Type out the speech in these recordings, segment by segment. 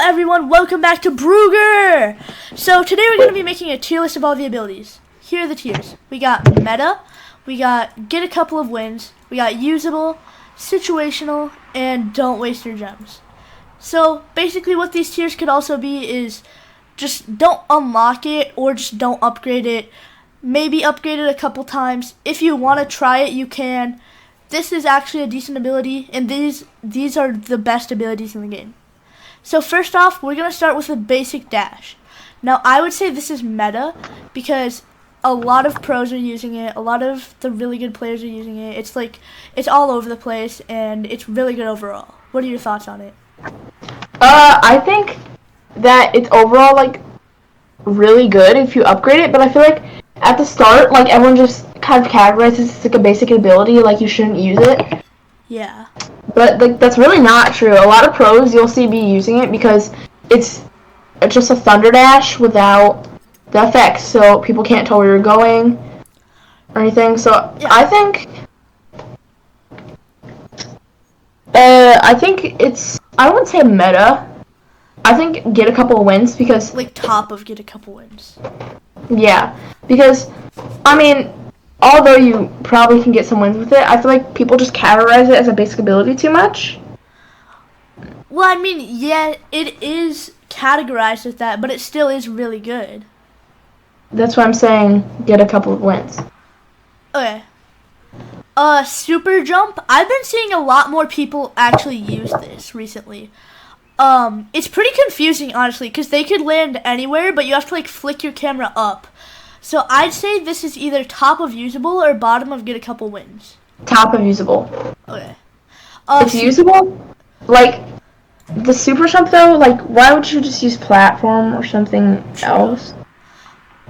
everyone, welcome back to Brugger! So today we're going to be making a tier list of all the abilities. Here are the tiers. We got meta, we got get a couple of wins, we got usable, situational, and don't waste your gems. So basically what these tiers could also be is just don't unlock it or just don't upgrade it. Maybe upgrade it a couple times. If you want to try it, you can. This is actually a decent ability, and these are the best abilities in the game. So first off, we're going to start with the basic dash. Now, I would say this is meta because a lot of pros are using it. A lot of the really good players are using it. It's all over the place, and it's really good overall. What are your thoughts on it? I think that it's overall, really good if you upgrade it, but I feel like at the start, everyone just kind of categorizes it as, a basic ability, you shouldn't use it. Yeah. But, that's really not true. A lot of pros you'll see be using it because it's just a thunder dash without the effects, so people can't tell where you're going or anything. So, yeah. I think it's, I wouldn't say meta. I think get a couple of wins because... top of get a couple wins. Yeah, because, although you probably can get some wins with it, I feel like people just categorize it as a basic ability too much. Well, yeah, it is categorized as that, but it still is really good. That's why I'm saying get a couple of wins. Okay. Super jump. I've been seeing a lot more people actually use this recently. It's pretty confusing, honestly, because they could land anywhere, but you have to, flick your camera up. So I'd say this is either top of usable or bottom of get a couple wins. Top of usable. Okay. It's usable? The super jump, though, why would you just use platform or something else?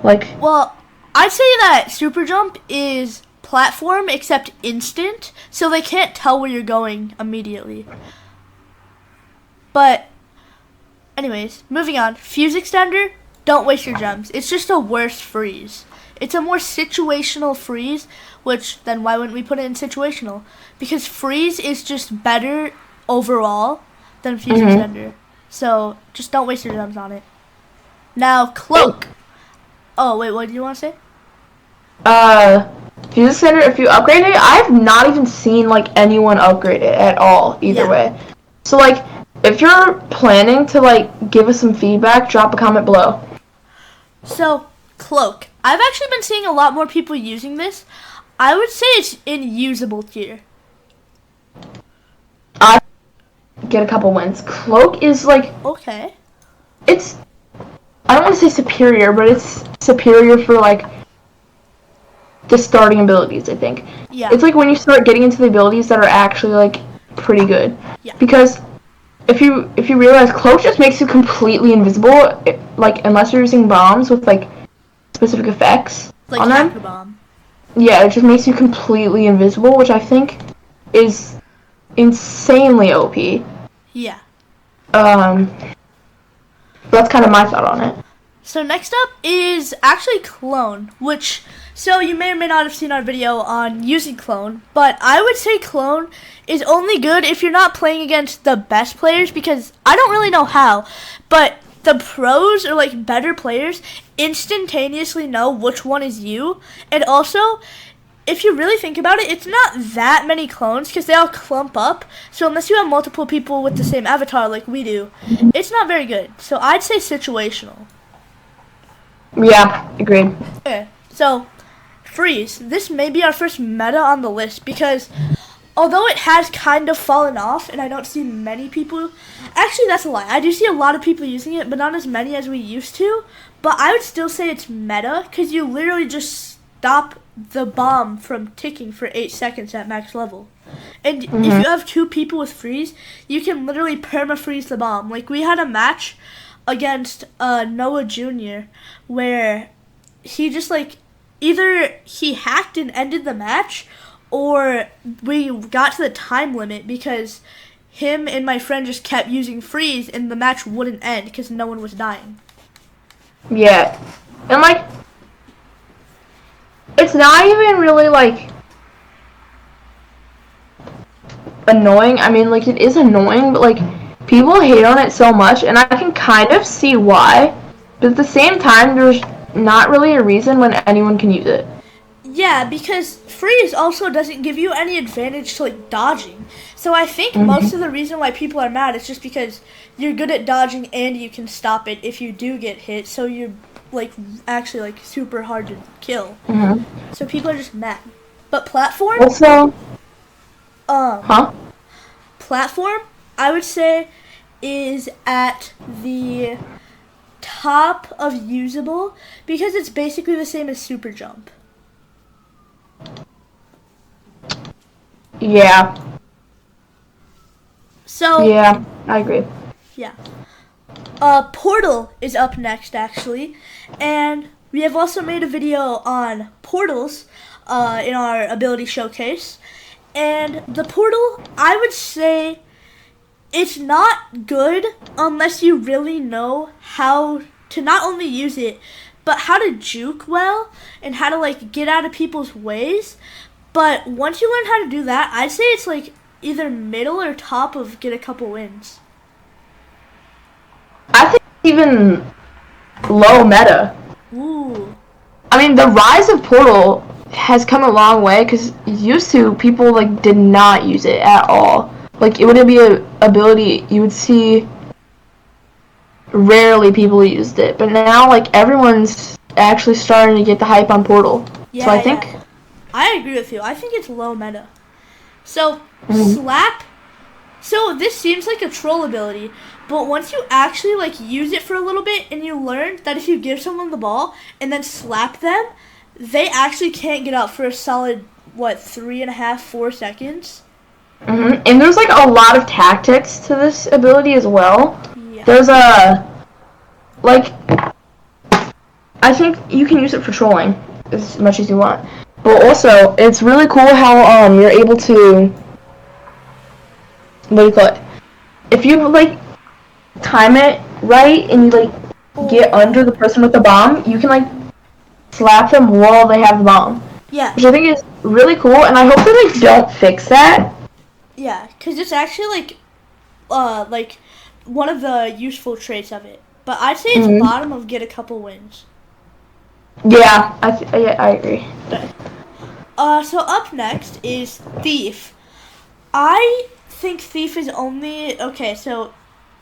Well, I'd say that super jump is platform except instant, so they can't tell where you're going immediately. But, anyways, moving on. Fuse extender, don't waste your gems. It's just a worse freeze. It's a more situational freeze, which then why wouldn't we put it in situational? Because freeze is just better overall than fuse extender. So, just don't waste your gems on it. Now, cloak. Oh, wait, what did you want to say? Fuse extender, if you upgrade it, I've not even seen, anyone upgrade it at all, either way. So, if you're planning to, give us some feedback, drop a comment below. So, cloak. I've actually been seeing a lot more people using this. I would say it's in usable tier. I get a couple wins. Cloak is, Okay. It's... I don't want to say superior, but it's superior for, the starting abilities, I think. Yeah. It's when you start getting into the abilities that are actually, pretty good. Yeah. Because... If you realize, cloak just makes you completely invisible, unless you're using bombs with, specific effects on them. Hacker bomb. Yeah, it just makes you completely invisible, which I think is insanely OP. Yeah. That's kind of my thought on it. So next up is actually clone, which, so you may or may not have seen our video on using clone, but I would say clone is only good if you're not playing against the best players, because I don't really know how, but the pros or better players instantaneously know which one is you, and also, if you really think about it, it's not that many clones because they all clump up, so unless you have multiple people with the same avatar like we do, it's not very good, so I'd say situational. Yeah, agreed. Okay, so freeze. This may be our first meta on the list because although it has kind of fallen off and I don't see many people, actually that's a lie. I do see a lot of people using it, but not as many as we used to. But I would still say it's meta because you literally just stop the bomb from ticking for 8 seconds at max level. And if you have 2 people with freeze, you can literally perma-freeze the bomb. We had a match against Noah Jr. where he just either he hacked and ended the match or we got to the time limit because him and my friend just kept using freeze and the match wouldn't end because no one was dying. Yeah. And it's not even really annoying. It is annoying, but people hate on it so much, and I can kind of see why. But at the same time, there's not really a reason when anyone can use it. Yeah, because freeze also doesn't give you any advantage to like dodging. So I think most of the reason why people are mad is just because you're good at dodging and you can stop it if you do get hit. So you're like actually like super hard to kill. So people are just mad. But platform, Also, um, huh? platform, I would say is at the top of usable because it's basically the same as super jump. Yeah. So Yeah, I agree. yeah. Portal is up next, actually, and we have also made a video on portals in our ability showcase. And the portal, I would say, it's not good unless you really know how to not only use it, but how to juke well and how to like get out of people's ways. But once you learn how to do that, I'd say it's like either middle or top of get a couple wins. I think even low meta. Ooh. I mean, the rise of Portal has come a long way because used to people like did not use it at all. Like it wouldn't be a ability you would see. Rarely people used it, but now like everyone's actually starting to get the hype on Portal. So I Yeah, think. yeah. I agree with you. I think it's low meta. So, slap. So, this seems like a troll ability, but once you actually like use it for a little bit and you learn that if you give someone the ball and then slap them, they actually can't get out for a solid, what, 3.5, 4 seconds? And there's like a lot of tactics to this ability as well. Yeah. There's a like I think you can use it for trolling as much as you want. But also, it's really cool how you're able to what do you call it? If you like time it right and you like get under the person with the bomb, you can like slap them while they have the bomb. Yeah. Which I think is really cool, and I hope they like don't fix that. Yeah, because it's actually like one of the useful traits of it. But I'd say it's bottom of get a couple wins. Yeah, I agree. So up next is Thief. I think Thief is only okay. So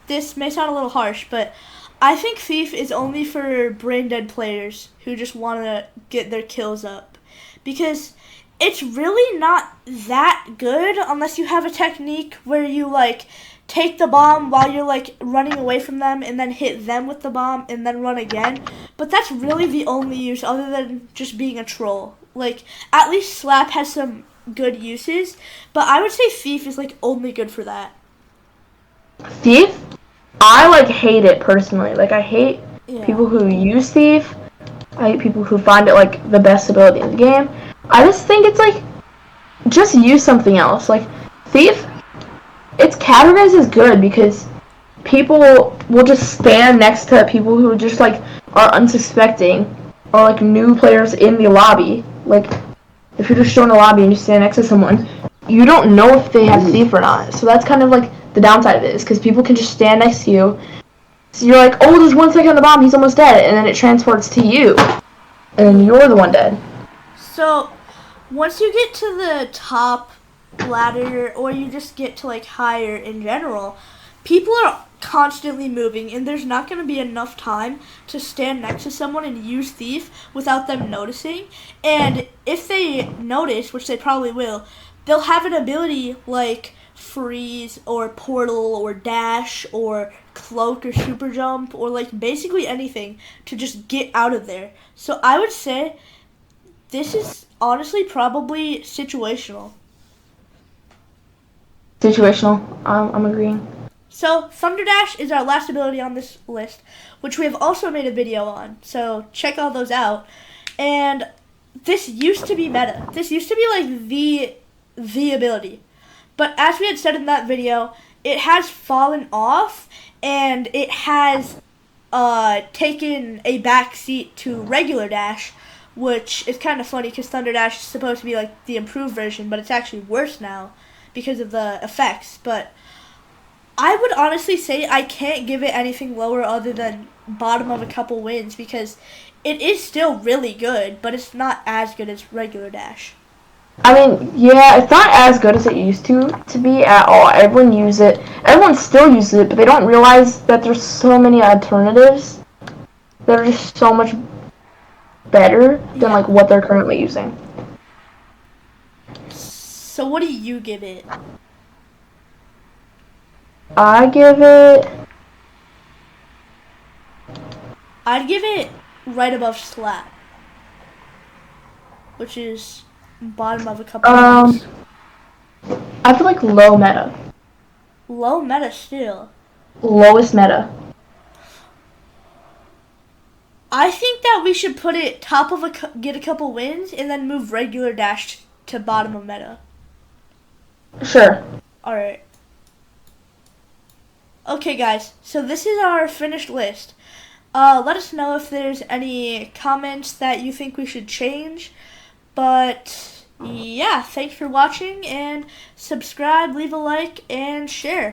this may sound a little harsh, but I think Thief is only for brain dead players who just want to get their kills up, because it's really not that good unless you have a technique where you like take the bomb while you're like running away from them and then hit them with the bomb and then run again. But that's really the only use other than just being a troll. Like at least Slap has some good uses, but I would say Thief is like only good for that. Thief? I like hate it personally. Like I hate people who use Thief. I hate people who find it like the best ability in the game. I just think it's like just use something else. Like Thief, it's categorized as good because people will just stand next to people who just like are unsuspecting or like new players in the lobby. Like if you're just showing a lobby and you stand next to someone, you don't know if they have Thief or not. So that's kind of like the downside of it, is because people can just stand next to you. So you're like, oh, there's 1 second on the bomb, he's almost dead, and then it transports to you, and then you're the one dead. So once you get to the top ladder, or you just get to like higher in general, people are constantly moving and there's not going to be enough time to stand next to someone and use Thief without them noticing. And if they notice, which they probably will, they'll have an ability like freeze or portal or dash or cloak or super jump or like basically anything to just get out of there. So I would say this is honestly probably situational. Situational. I'm agreeing. So Thunder Dash is our last ability on this list, which we have also made a video on. So check all those out. And this used to be meta. This used to be like the ability. But as we had said in that video, it has fallen off and it has taken a back seat to regular dash, which is kind of funny because Thunder Dash is supposed to be like the improved version, but it's actually worse now because of the effects. But I would honestly say I can't give it anything lower other than bottom of a couple wins because it is still really good, but it's not as good as regular Dash. I mean, yeah, it's not as good as it used to be at all. Everyone uses it. Everyone still uses it, but they don't realize that there's so many alternatives that are just so much better than like what they're currently using. So what do you give it? I give it. I'd give it right above Slap, which is bottom of a couple wins. I feel like low meta, Low meta still. lowest meta. I think that we should put it top of get a couple wins and then move regular Dash to bottom of meta. Sure. Alright. Okay, guys. So this is our finished list. Let us know if there's any comments that you think we should change. But yeah, thanks for watching and subscribe, leave a like, and share.